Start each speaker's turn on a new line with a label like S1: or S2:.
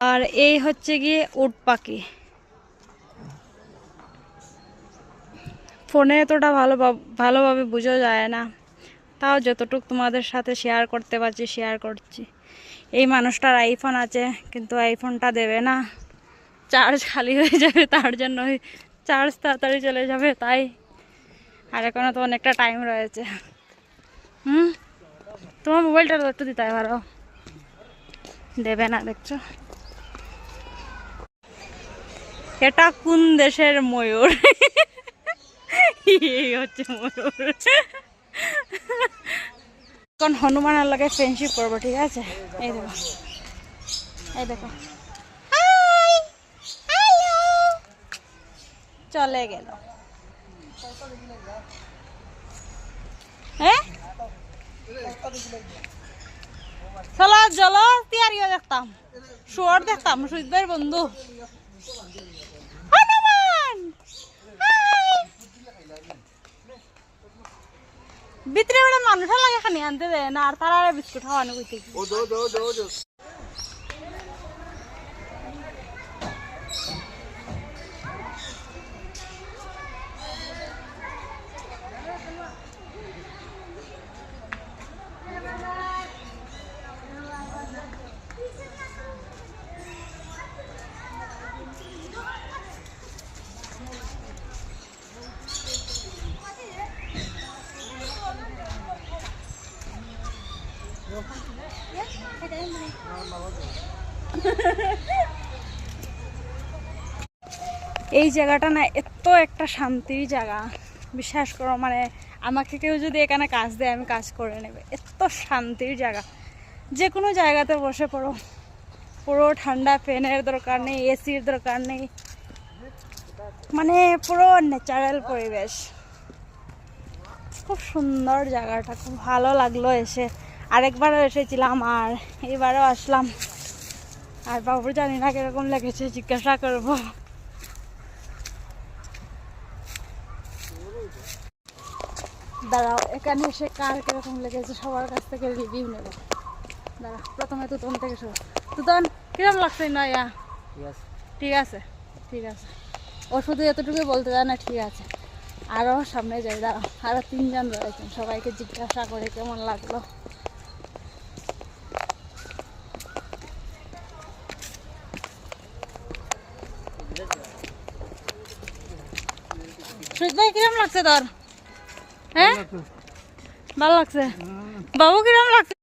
S1: আর এই হচ্ছে গিয়ে উট পাখি। ফোনে এতটা ভালোভাবে বোঝা যায় না, তাও যতটুকু তোমাদের সাথে শেয়ার করতে পারছি শেয়ার করছি। এই মানুষটার আইফোন আছে, কিন্তু আইফোনটা দেবে না, চার্জ খালি হয়ে যাবে, তার জন্য চার্জ তাড়াতাড়ি চলে যাবে তাই। আর এখনো তো অনেকটা টাইম রয়েছে। তোমার মোবাইলটা একটু দিতে পারো, দেবে না। দেখছো এটা কোন দেশের ময়ূর? এই হচ্ছে ময়ূর। এখন হনুমানের লাগে ফ্রেন্ডশিপ করবো, ঠিক আছে? এই দেখো, এই দেখো, চলে গেল। হ্যাঁ চলো চলো, তিয়ারিও দেখতাম, শুয়ার দেখতাম, সুইদের বন্ধু হনুমান। ভিতরে বেড়ে মানুষের লাগে খানি আনতে দেয় না, আর তারা বিস্কুট খাওয়ানো কইতে। এই জায়গাটা না এত একটা শান্তির জায়গা, বিশ্বাস করো। মানে আমাকে কেউ যদি এখানে কাজ দেয় আমি কাজ করে নেবে, এত শান্তির জায়গা। যে কোনো জায়গাতে বসে পড়ো, পুরো ঠান্ডা, ফ্যানের দরকার নেই, এসির দরকার নেই, মানে পুরো ন্যাচারাল পরিবেশ। খুব সুন্দর জায়গাটা, খুব ভালো লাগলো এসে। আরেকবারও এসেছিলাম আর এবারও আসলাম। আর বাবুর জানি না কিরকম লেগেছে, জিজ্ঞাসা করবো। দাঁড়াও, এখানে এসে কার কিরকম লেগেছে সবার কাছ থেকে রিভিউ নেব। দাঁড়া, প্রথমে তুতন থেকে শুরু। তুতন, কিরকম লাগছে? নয়া ঠিক আছে, ঠিক আছে। ও শুধু এতটুকুই বলতে যায় না, ঠিক আছে। আরও সামনে যাই, দাঁড়াও, আরও 3 জন রয়েছেন, সবাইকে জিজ্ঞাসা করে কেমন লাগলো। সুজিত ভাই, কিরকম লাগছে তোর? হ্যাঁ, ভালো লাগছে। বাবু, কিরকম লাগছে?